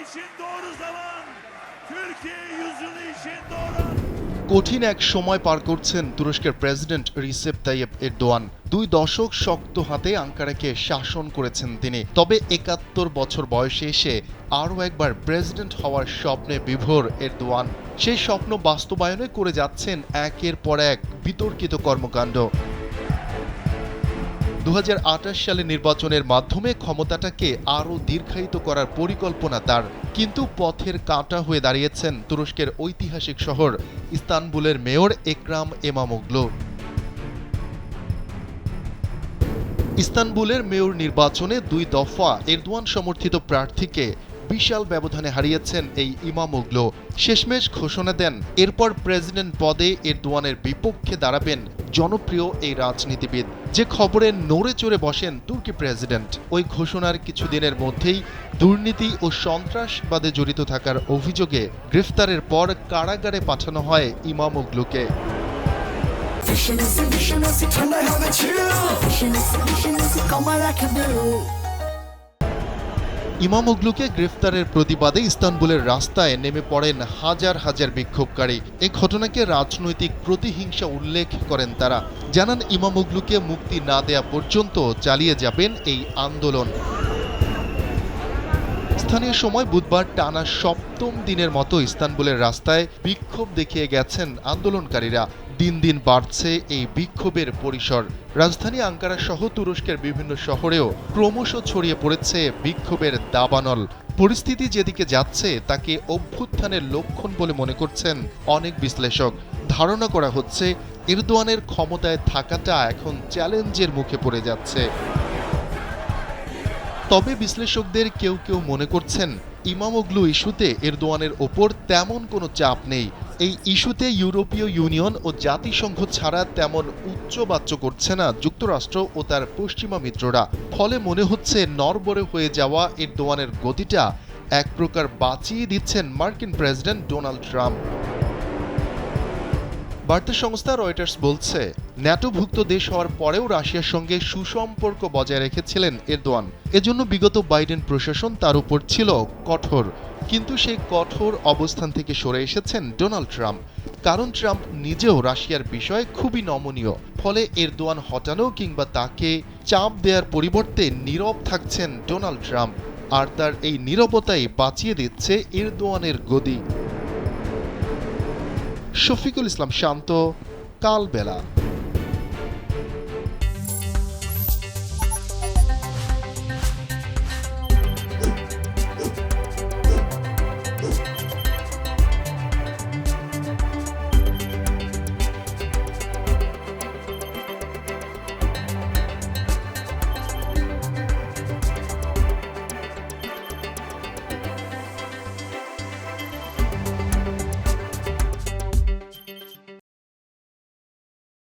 için doğru zaman, Türkiye yüzyılı için doğru an. কঠিন এক সময় পার করছেন তুরস্কের প্রেসিডেন্ট রিসেপ তাইয়েপ এরদোয়ান। 2 দশক শক্ত হাতে আঙ্কারাকে শাসন করেছেন তিনি। তবে 71 বছর বয়সে এসে আরও একবার প্রেসিডেন্ট হওয়ার স্বপ্নে বিভোর এরদোয়ান। সেই স্বপ্ন বাস্তবায়নে করে যাচ্ছেন একের পর এক বিতর্কিত কর্মকাণ্ড। 2028 সালে নির্বাচনের মাধ্যমে ক্ষমতাটাকে আরও দীর্ঘায়িত করার পরিকল্পনা তার, কিন্তু পথের কাঁটা হয়ে দাঁড়িয়েছেন তুরস্কের ঐতিহাসিক শহর ইস্তানবুলের মেয়র একরাম ইমামোগ্লু। ইস্তানবুলের মেয়র নির্বাচনে 2 দফা এরদোয়ান সমর্থিত প্রার্থীকে বিশাল ব্যবধানে হারিয়েছেন এই ইমামোগ্লু। শেষমেশ ঘোষণা দেন এরপর প্রেসিডেন্ট পদে এরদোয়ানের বিপক্ষে দাঁড়াবেন জনপ্রিয় এই রাজনীতিবিদ, যে খবরে নড়ে চড়ে বসেন তুর্কি প্রেসিডেন্ট। ওই ঘোষণার কিছুদিনের মধ্যেই দুর্নীতি ও সন্ত্রাসবাদে জড়িত থাকার অভিযোগে গ্রেফতারের পর কারাগারে পাঠানো হয় ইমামোগ্লুকে। ইমামোগ্লুকে গ্রেফতারের প্রতিবাদে ইস্তানবুলের রাস্তায় নেমে পড়েন হাজার হাজার বিক্ষোভকারী। এই ঘটনাকে রাজনৈতিক প্রতিহিংসা উল্লেখ করেন তারা। জানান ইমামোগ্লুকে মুক্তি না দেয়া পর্যন্ত চালিয়ে যাবেন এই আন্দোলন। স্থানীয় সময় বুধবার টানা 7ম দিনের মতো ইস্তানবুলের রাস্তায় বিক্ষোভ দেখিয়ে গেছেন আন্দোলনকারীরা। দিন দিন বাড়ছে এই বিক্ষোভের পরিসর। রাজধানী আঙ্কারা সহ তুরস্কের বিভিন্ন শহরেও ক্রমশ ছড়িয়ে পড়েছে বিক্ষোভের দাবানল। পরিস্থিতি যেদিকে যাচ্ছে তাকে অভ্যুত্থানের লক্ষণ বলে মনে করছেন অনেক বিশ্লেষক। ধারণা করা হচ্ছে এরদোয়ানের ক্ষমতায় থাকাটা এখন চ্যালেঞ্জের মুখে পড়ে যাচ্ছে। তবে বিশ্লেষকদের কেউ কেউ মনে করছেন ইমামোগ্লু ইস্যুতে এরদোয়ানের ওপর তেমন কোনো চাপ নেই। এই ইস্যুতে ইউরোপীয় ইউনিয়ন ও জাতিসংঘ ছাড়া তেমন উচ্চবাচ্য করছে না যুক্তরাষ্ট্র ও তার পশ্চিমা মিত্ররা। ফলে মনে হচ্ছে নড়বড়ে হয়ে যাওয়া এরদোয়ানের গতিটা এক প্রকার বাঁচিয়ে দিচ্ছেন মার্কিন প্রেসিডেন্ট ডোনাল্ড ট্রাম্প। বার্তা সংস্থা রয়টার্স বলছে, ন্যাটোভুক্ত দেশ হওয়ার পরেও রাশিয়ার সঙ্গে সুসম্পর্ক বজায় রেখেছিলেন এরদোয়ান। এজন্য বিগত বাইডেন প্রশাসন তার উপর ছিল কঠোর, কিন্তু সেই কঠোর অবস্থান থেকে সরে এসেছেন ডোনাল্ড ট্রাম্প। কারণ ট্রাম্প নিজেও রাশিয়ার বিষয়ে খুবই নমনীয়। ফলে এরদোয়ান হটানো কিংবা তাকে চাপ দেওয়ার পরিবর্তে নীরব থাকছেন ডোনাল্ড ট্রাম্প। আর তার এই নীরবতাই বাঁচিয়ে দিচ্ছে এরদোয়ানের গদি। শফিকুল ইসলাম শান্ত, কালবেলা।